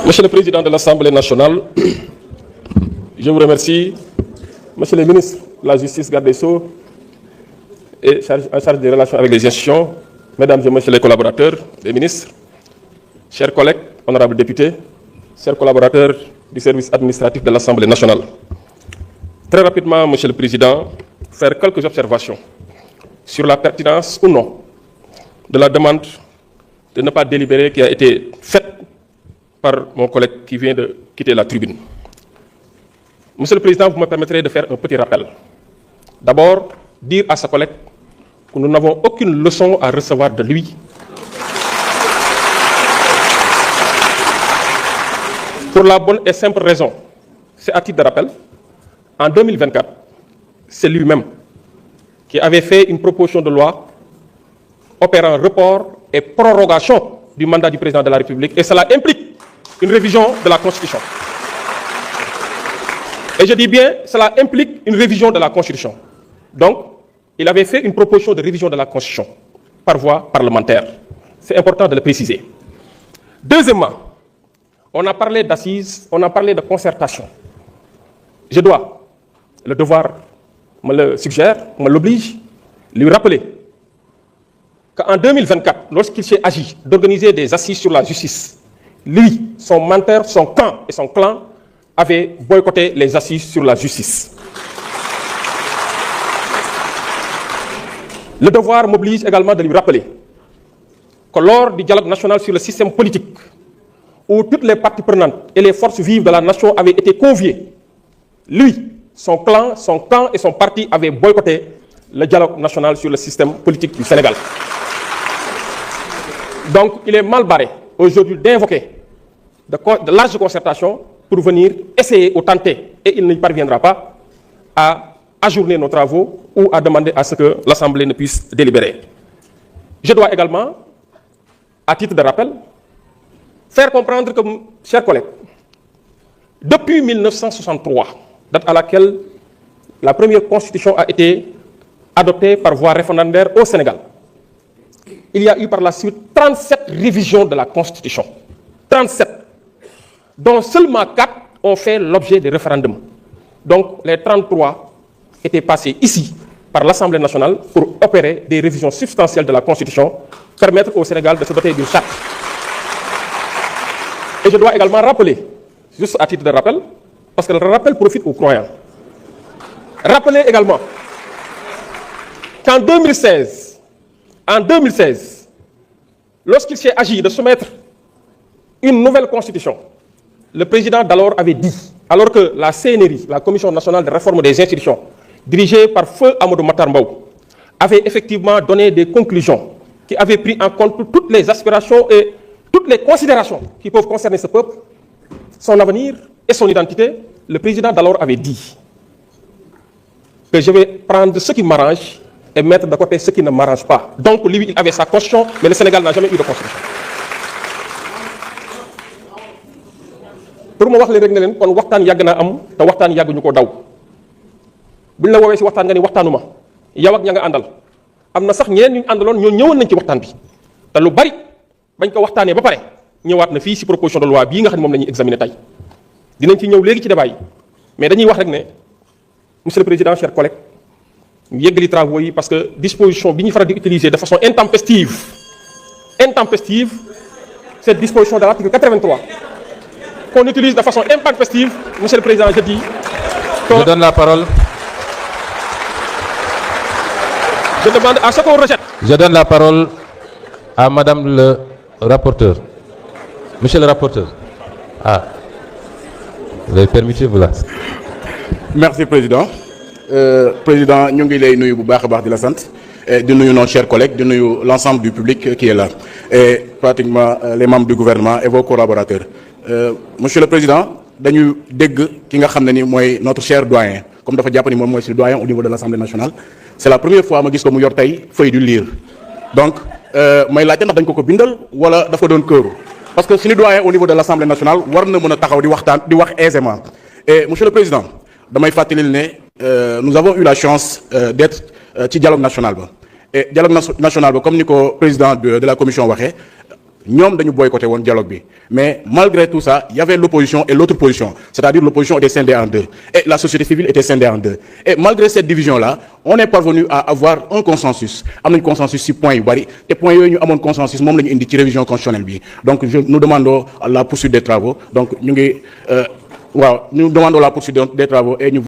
Monsieur le Président de l'Assemblée nationale, je vous remercie. Monsieur le ministre de la Justice, garde des Sceaux, et en charge des relations avec les institutions, Mesdames et Messieurs les collaborateurs, les ministres, chers collègues, honorables députés, chers collaborateurs du service administratif de l'Assemblée nationale. Très rapidement, Monsieur le Président, faire quelques observations sur la pertinence ou non de la demande de ne pas délibérer qui a été faite par mon collègue qui vient de quitter la tribune. Monsieur le Président, vous me permettrez de faire un petit rappel. D'abord, dire à sa collègue que nous n'avons aucune leçon à recevoir de lui. Pour la bonne et simple raison, c'est à titre de rappel, en 2024, c'est lui-même qui avait fait une proposition de loi opérant report et prorogation du mandat du président de la République, et cela implique une révision de la Constitution. Et je dis bien, cela implique une révision de la Constitution. Donc, il avait fait une proposition de révision de la Constitution par voie parlementaire. C'est important de le préciser. Deuxièmement, on a parlé d'assises, on a parlé de concertation. Je dois, le devoir me le suggère, me l'oblige, lui rappeler qu'en 2024, lorsqu'il s'est agi d'organiser des assises sur la justice, lui, son menteur, son camp et son clan avaient boycotté les assises sur la justice. Le devoir m'oblige également de lui rappeler que lors du dialogue national sur le système politique, où toutes les parties prenantes et les forces vives de la nation avaient été conviées, lui, son clan, son camp et son parti avaient boycotté le dialogue national sur le système politique du Sénégal. Donc, il est mal barré aujourd'hui d'invoquer de larges concertations pour venir essayer ou tenter, et il n'y parviendra pas, à ajourner nos travaux ou à demander à ce que l'Assemblée ne puisse délibérer. Je dois également, à titre de rappel, faire comprendre que, chers collègues, depuis 1963, date à laquelle la première constitution a été adoptée par voie référendaire au Sénégal, il y a eu par la suite 37 révisions de la Constitution. 37, dont seulement 4 ont fait l'objet de référendums. Donc les 33 étaient passés ici par l'Assemblée nationale pour opérer des révisions substantielles de la Constitution, permettre au Sénégal de se doter d'une charte. Et je dois également rappeler, juste à titre de rappel, parce que le rappel profite aux croyants, rappeler également qu'en 2016, lorsqu'il s'est agi de soumettre une nouvelle constitution, le président d'alors avait dit, alors que la CNRI, la Commission nationale de réforme des institutions, dirigée par Feu Amadou Matar Mbow, avait effectivement donné des conclusions qui avaient pris en compte toutes les aspirations et toutes les considérations qui peuvent concerner ce peuple, son avenir et son identité. Le président d'alors avait dit que je vais prendre ce qui m'arrange et mettre de côté ce qui ne m'arrange pas. Donc lui, il avait sa constitution, mais le Sénégal n'a jamais eu de constitution. pour ma wax leen rek ne leen kon waxtaan yàgg naa am te waxtaan yàgg ñu ko daw buñ la woowee si waxtaan nga ni waxtaanuma yow ak ña nga àndal am na sax ñeneen ñu àndaloon ñoo ñëwoon nañ ci waxtaan bi te lu bari bañ ko waxtaanee ba pare ñëwaat na fii si proposition de loi bii nga xam ne moom la ñuy examiner tey dinañ ci ñëw léegi ci débat yi mais dañuy wax rek ne monsieur le président chers collègues ñu yeggali travaux yi parce que disposition bi ñu faral di utiliser de façon intempestive cette disposition de l'article 83 qu'on utilise de façon intempestive, monsieur le président, je dis. Je donne la parole. Je demande à ce qu'on rejette. Je donne la parole à madame le rapporteur. Monsieur le rapporteur. Ah. Vous avez permis, vous là. Merci, président. Président, nous sommes les de la santé. De nous, nos chers collègues, de nous, l'ensemble du public qui est là. Et pratiquement les membres du gouvernement et vos collaborateurs. Monsieur le Président, nous avons notre cher doyen, comme dafa jàpp ni moom mooy le doyen au niveau de l'Assemblée nationale. C'est la première fois que je vois une feuille du lire. Donc, may laajte ndax dañ ko bindal wala dafa doon këru. Parce que si le doyen au niveau de l'Assemblée nationale, war na mën a taxaw di wax aisément. Et Monsieur le Président, damay fàttali ne nous avons eu la chance d'être ci dialogue national ba. Et dialogue national ba comme ni ko président de la commission waxee. ñoom dañu boycotté woon dialogue bi mais malgré tout ça il y avait l'opposition et l'autre position, c'est-à-dire l'opposition était scindée en deux et la société civile était scindée en deux et malgré cette division là on est parvenu à avoir un consensus am nañ consensus ci points yu bari te points yooyu ñu amoon consensus moom la ñu indi ci révision constitutionnelle bi donc nous demandons la poursuite des travaux donc ñu demandons la poursuite des travaux et ñu